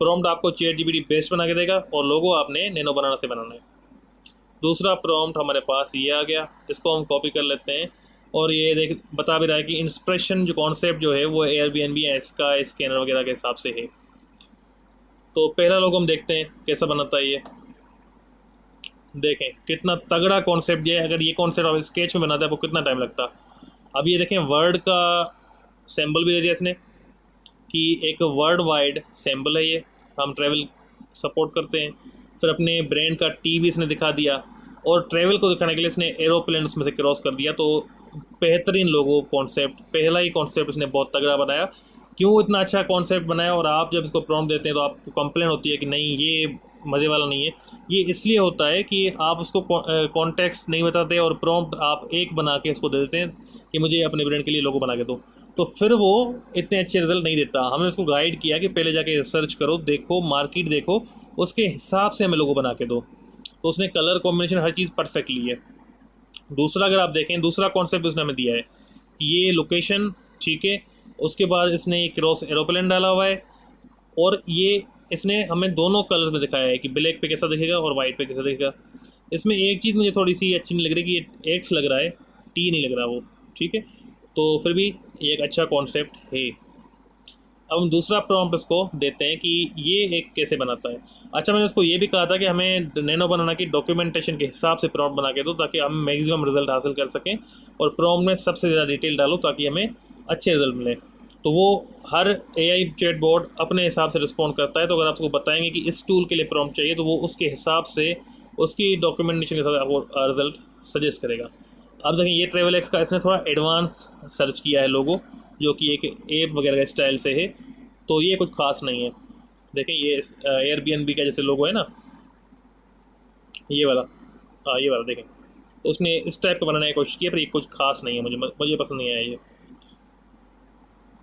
प्रॉम्प्ट आपको चैट जीपीटी बेस्ट बना के देगा और लोगो आपने नैनो बनाना से बनाना है। दूसरा प्रॉम्प्ट हमारे पास ये आ गया, इसको हम कॉपी कर लेते हैं, और ये देख बता भी रहा है कि इंस्पिरेशन जो कॉन्सेप्ट जो है वो एयरबीएनबी या स्काई स्कैनर वगैरह के हिसाब से है। तो पहला लोगो हम देखते हैं कैसा बनाता है ये। देखें कितना तगड़ा कॉन्सेप्ट ये है। अगर ये कॉन्सेप्ट आप स्केच में बनाते हैं आपको कितना टाइम लगता। अब ये देखें वर्ड का सिंबल भी दे दिया इसने कि एक वर्ल्ड वाइड सिंबल है, ये हम ट्रैवल सपोर्ट करते हैं। फिर अपने ब्रांड का टी भी इसने दिखा दिया, और ट्रैवल को दिखाने के लिए इसने एरोप्लेन उसमें से क्रॉस कर दिया। तो बेहतरीन लोगो कॉन्सेप्ट, पहला ही कॉन्सेप्ट इसने बहुत तगड़ा बनाया। क्यों इतना अच्छा कॉन्सेप्ट बनाया, और आप जब इसको प्रॉम्प्ट देते हैं तो आपको कंप्लेन होती है कि नहीं ये मज़े वाला नहीं है। ये इसलिए होता है कि आप उसको कॉन्टेक्स्ट नहीं बताते और प्रॉम्प्ट आप एक बना के उसको दे देते हैं कि मुझे अपने ब्रांड के लिए लोगो बना के दो, तो फिर वो इतने अच्छे रिजल्ट नहीं देता। हमने उसको गाइड किया कि पहले जाके रिसर्च करो, देखो मार्केट देखो, उसके हिसाब से हमें लोगो बना के दो। तो उसने कलर कॉम्बिनेशन हर चीज़ परफेक्ट ली है। दूसरा अगर आप देखें, दूसरा कॉन्सेप्ट उसने हमें दिया है, ये लोकेशन ठीक है, उसके बाद इसने ये क्रॉस एरोप्लेन डाला हुआ है, और ये इसने हमें दोनों कलर्स में दिखाया है कि ब्लैक पे कैसा दिखेगा और वाइट पे कैसा दिखेगा। इसमें एक चीज़ मुझे थोड़ी सी अच्छी नहीं लग रही कि ये एक्स लग रहा है, टी नहीं लग रहा वो, ठीक है, तो फिर भी ये एक अच्छा कॉन्सेप्ट है। अब हम दूसरा प्रॉम्प्ट इसको देते हैं कि ये एक कैसे बनाता है। अच्छा, मैंने उसको ये भी कहा था कि हमें नैनो बनाना की डॉक्यूमेंटेशन के हिसाब से प्रॉम्प्ट बना के दो ताकि हम मैक्सिमम रिजल्ट हासिल कर सकें, और प्रॉम्प्ट में सबसे ज़्यादा डिटेल डालो ताकि हमें अच्छे रिजल्ट मिले। तो वो हर AI चैट बोर्ड अपने हिसाब से रिस्पॉन्ड करता है, तो अगर आपको बताएंगे कि इस टूल के लिए प्रॉम्प्ट चाहिए तो वो उसके हिसाब से उसकी डॉक्यूमेंटेशन के साथ आपको रिजल्ट सजेस्ट करेगा। अब देखें ये ट्रेवल एक्स का इसने थोड़ा एडवांस सर्च किया है लोगो, जो कि एक ऐप वगैरह का स्टाइल से है, तो ये कुछ खास नहीं है। देखें ये एयरबीएनबी का जैसे लोगो है ना, ये वाला, हाँ ये वाला देखें, तो उसने इस टाइप का बनाने की कोशिश की है, पर ये कुछ खास नहीं है, मुझे पसंद नहीं आया ये।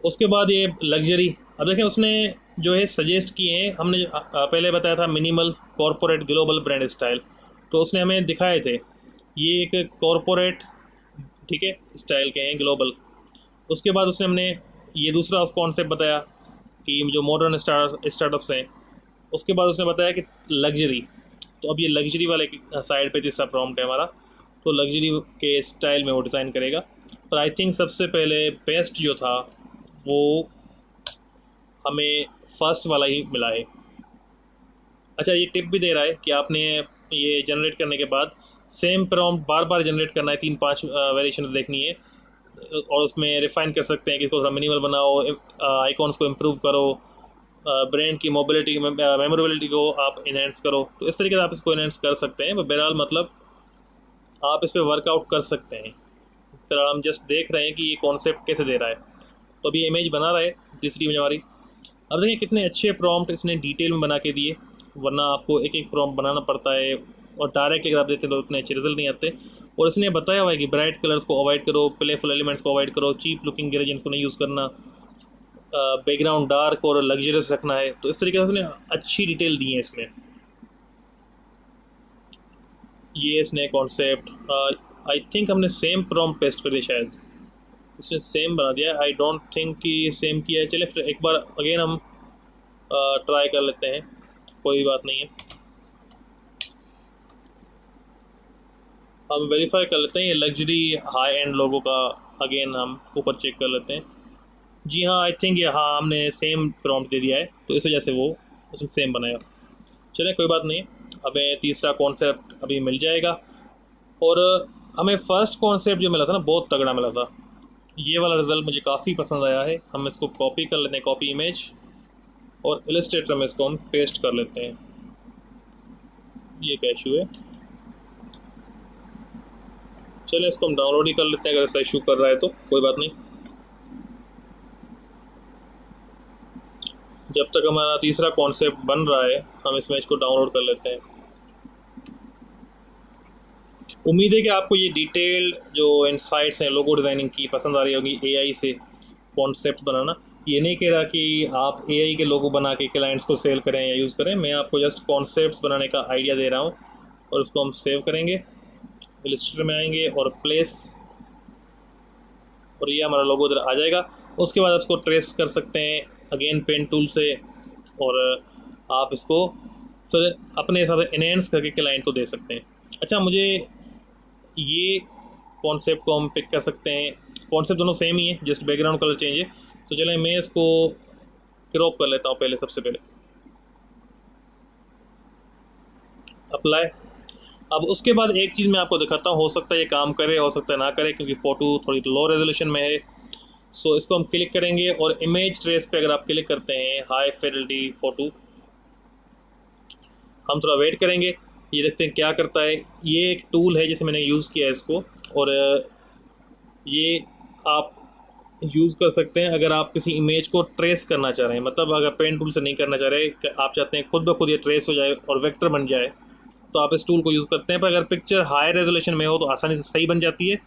उसके बाद ये लग्जरी, अब देखें उसने जो है सजेस्ट किए हैं, हमने पहले बताया था minimal, corporate, global, brand style, तो उसने हमें दिखाए थे ये एक कॉरपोरेट, ठीक है, स्टाइल के हैं, ग्लोबल। उसके बाद उसने हमने ये दूसरा कॉन्सेप्ट बताया कि जो मॉडर्न स्टार्टअप्स हैं। उसके बाद उसने बताया कि लग्जरी, तो अब ये लग्जरी वाले साइड पे तीसरा प्रॉम्प्ट है हमारा, तो लग्जरी के स्टाइल में वो डिज़ाइन करेगा। पर आई थिंक सबसे पहले बेस्ट जो था वो हमें फर्स्ट वाला ही मिला है। अच्छा, ये टिप भी दे रहा है कि आपने ये जनरेट करने के बाद सेम प्रॉम्प्ट बार बार जनरेट करना है, 3-5 वेरिएशन देखनी है, और उसमें रिफाइन कर सकते हैं कि इसको थोड़ा मिनिमल बनाओ, आइकॉन्स को इम्प्रूव करो, ब्रांड की मोबिलिटी मेमोरेबिलिटी को आप इनहेंस करो, तो इस तरीके से आप इसको इनहेंस कर सकते हैं। बहरहाल मतलब आप इस पर वर्कआउट कर सकते हैं। फिर हम जस्ट देख रहे हैं कि ये कॉन्सेप्ट कैसे दे रहा है। तो अभी इमेज बना रहा है तीसरी इमेज हमारी। अब देखिए कितने अच्छे प्रॉम्प्ट इसने डिटेल में बना के दिए, वरना आपको एक एक प्रॉम्प्ट बनाना पड़ता है, और डायरेक्टली अगर आप देते हैं तो उतने अच्छे रिजल्ट नहीं आते। और इसने बताया हुआ है कि ब्राइट कलर्स को अवॉइड करो, प्लेफुल एलिमेंट्स को अवॉइड करो, चीप लुकिंग ग्रेडिएंट्स को नहीं यूज़ करना, बैकग्राउंड डार्क और लग्जरियस रखना है। तो इस तरीके से उसने अच्छी डिटेल दी है इसमें। ये इसने कॉन्सेप्ट आई थिंक हमने सेम प्रॉम्प्ट पेस्ट कर दिया, शायद इसने सेम बना दिया। आई डोंट थिंक कि सेम किया है। चलिए फिर एक बार अगेन हम ट्राई कर लेते हैं, कोई बात नहीं है। हम वेरीफाई कर लेते हैं ये लग्जरी हाई एंड लोगों का, अगेन हम ऊपर चेक कर लेते हैं। जी हाँ, आई थिंक ये, हाँ हमने सेम प्रॉम्प्ट दे दिया है, तो इस वजह से वो उसने सेम बनाया। चलिए कोई बात नहीं, हमें तीसरा कॉन्सेप्ट अभी मिल जाएगा। और हमें फर्स्ट कॉन्सेप्ट जो मिला था ना, बहुत तगड़ा मिला था। ये वाला रिज़ल्ट मुझे काफ़ी पसंद आया है। हम इसको कॉपी कर लेते हैं, कॉपी इमेज, और इलस्ट्रेटर में इसको हम पेस्ट कर लेते हैं। ये क्या इशू है, चलिए इसको हम डाउनलोड ही कर लेते हैं, अगर ऐसा इशू कर रहा है तो कोई बात नहीं। जब तक हमारा तीसरा कॉन्सेप्ट बन रहा है हम इस इमेज को डाउनलोड कर लेते हैं। उम्मीद है कि आपको ये डिटेल्ड जो इनसाइट्स हैं लोगो डिज़ाइनिंग की पसंद आ रही होगी। AI से कॉन्सेप्ट बनाना, ये नहीं कह रहा कि आप AI के लोगो बना के क्लाइंट्स को सेल करें या यूज़ करें, मैं आपको जस्ट कॉन्सेप्ट्स बनाने का आइडिया दे रहा हूँ। और उसको हम सेव करेंगे, इलस्ट्रेटर में आएंगे और प्लेस, और ये हमारा लोगो इधर आ जाएगा। उसके बाद आप इसको ट्रेस कर सकते हैं अगेन पेन टूल से, और आप इसको फिर अपने हिसाब से एनहेंस करके क्लाइंट को दे सकते हैं। अच्छा, मुझे ये कॉन्सेप्ट को हम पिक कर सकते हैं, कॉन्सेप्ट दोनों सेम ही है, जस्ट बैकग्राउंड कलर चेंज है। तो चलें मैं इसको क्रॉप कर लेता हूँ पहले, सबसे पहले अप्लाई। अब उसके बाद एक चीज़ मैं आपको दिखाता हूँ, हो सकता है ये काम करे, हो सकता है ना करे, क्योंकि फ़ोटो थोड़ी लो रेजोल्यूशन में है। सो इसको हम क्लिक करेंगे और इमेज ट्रेस पे अगर आप क्लिक करते हैं, हाई फिडेलिटी फ़ोटो, हम थोड़ा वेट करेंगे, ये देखते हैं क्या करता है। ये एक टूल है जिसे मैंने यूज़ किया है इसको, और ये आप यूज़ कर सकते हैं अगर आप किसी इमेज को ट्रेस करना चाह रहे हैं। मतलब अगर पेन टूल से नहीं करना चाह रहे, आप चाहते हैं खुद ब खुद ये ट्रेस हो जाए और वेक्टर बन जाए, तो आप इस टूल को यूज़ करते हैं। पर अगर पिक्चर हाई रेजोल्यूशन में हो तो आसानी से सही बन जाती है,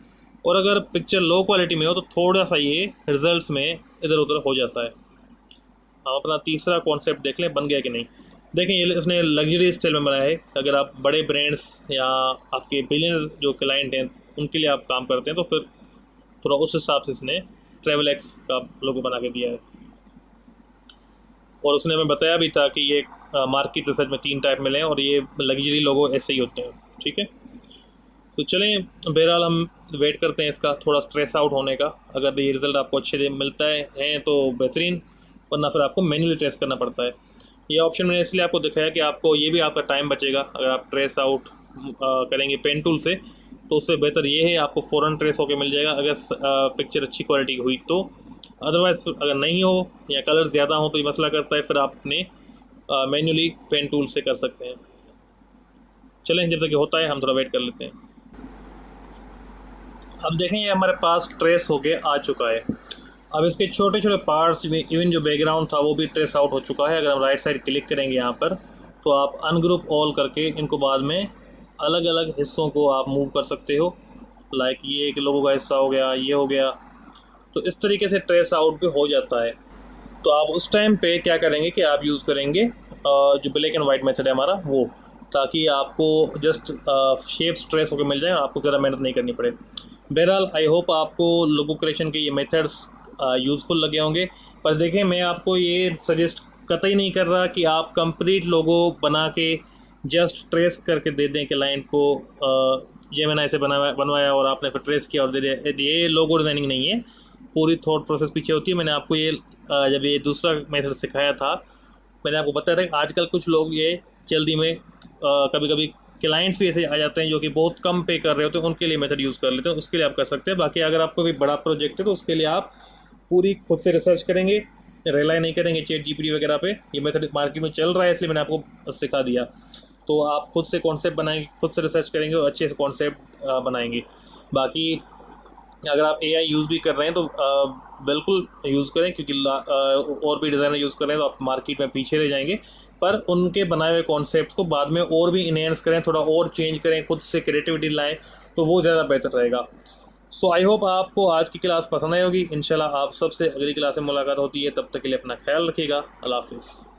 और अगर पिक्चर लो क्वालिटी में हो तो थोड़ा सा ये रिजल्ट्स में इधर उधर हो जाता है। हम अपना तीसरा कॉन्सेप्ट देख लें बन गया कि नहीं। देखें ये इसने लग्जरी स्टाइल में बनाया है। अगर आप बड़े ब्रांड्स या आपके बिलियनर जो क्लाइंट हैं उनके लिए आप काम करते हैं तो फिर थोड़ा उस हिसाब से इसने ट्रेवल एक्स का लोगो बना के दिया है। और उसने हमें बताया भी था कि ये मार्केट रिसर्च में 3 टाइप मिले हैं और ये लग्जरी लोगो ऐसे ही होते हैं। ठीक है। तो चलें, बहरहाल हम वेट करते हैं इसका थोड़ा स्ट्रेस आउट होने का। अगर ये रिज़ल्ट आपको अच्छे मिलता है तो बेहतरीन, वरना फिर आपको मैन्युअली ट्रेस करना पड़ता है। ये ऑप्शन मैंने इसलिए आपको दिखाया कि आपको ये भी आपका टाइम बचेगा। अगर आप ट्रेस आउट करेंगे पेन टूल से तो उससे बेहतर ये है आपको फ़ौरन ट्रेस होकर मिल जाएगा अगर पिक्चर अच्छी क्वालिटी की हुई तो। अदरवाइज़ अगर नहीं हो या कलर ज़्यादा हो तो ये मसला करता है, फिर आप अपने मैन्युअली पेन टूल से कर सकते हैं। चलें, जब तक ये होता है हम थोड़ा वेट कर लेते हैं। अब देखें ये हमारे पास ट्रेस होके आ चुका है। अब इसके छोटे छोटे पार्ट्स में इवन जो बैकग्राउंड था वो भी ट्रेस आउट हो चुका है। अगर हम राइट साइड क्लिक करेंगे यहाँ पर तो आप अनग्रुप ऑल करके इनको बाद में अलग अलग हिस्सों को आप मूव कर सकते हो। लाइक ये एक लोगों का हिस्सा हो गया, ये हो गया, तो इस तरीके से ट्रेस आउट भी हो जाता है। तो आप उस टाइम पे क्या करेंगे कि आप यूज़ करेंगे जो ब्लैक एंड वाइट मेथड है हमारा वो, ताकि आपको जस्ट शेप्स ट्रेस होकर मिल जाए और आपको ज़रा मेहनत नहीं करनी पड़े। बहरहाल आई होप आपको लोगो क्रिएशन के ये मेथड्स यूज़फुल लगे होंगे। पर देखें, मैं आपको ये सजेस्ट कतई नहीं कर रहा कि आप कंप्लीट लोगो बना के जस्ट ट्रेस करके दे दें कि लाइन को ये मैंने ऐसे बनवाया और आपने फिर ट्रेस किया और दे दिया। ये लोगो डिज़ाइनिंग नहीं है, पूरी थॉट प्रोसेस पीछे होती है। मैंने आपको ये जब ये दूसरा मेथड सिखाया था मैंने आपको बताया था कि आजकल कुछ लोग ये जल्दी में कभी कभी क्लाइंट्स भी ऐसे आ जाते हैं जो कि बहुत कम पे कर रहे होते हैं, उनके लिए मेथड यूज़ कर लेते हैं। उसके लिए आप कर सकते हैं। बाकी अगर आपको कोई बड़ा प्रोजेक्ट है तो उसके लिए आप पूरी खुद से रिसर्च करेंगे, रिलाई नहीं करेंगे चैट जीपीटी वगैरह पे। ये मेथड मार्केट में चल रहा है इसलिए मैंने आपको सिखा दिया। तो आप खुद से कॉन्सेप्ट बनाएंगे, खुद से रिसर्च करेंगे और अच्छे से कॉन्सेप्ट बनाएंगे। बाकी अगर आप AI यूज़ भी कर रहे हैं तो बिल्कुल यूज़ करें, क्योंकि और भी डिज़ाइनर यूज़ कर रहे हैं तो आप मार्केट में पीछे रह जाएंगे। पर उनके बनाए हुए कॉन्सेप्ट्स को बाद में और भी इनहेंस करें, थोड़ा और चेंज करें, खुद से क्रिएटिविटी लाएं, तो वो ज़्यादा बेहतर रहेगा। सो आई होप आपको आज की क्लास पसंद आई होगी। इंशाल्लाह आप सबसे अगली क्लास में मुलाकात होती है। तब तक के लिए अपना ख्याल रखिएगा। अल्लाह हाफिज़।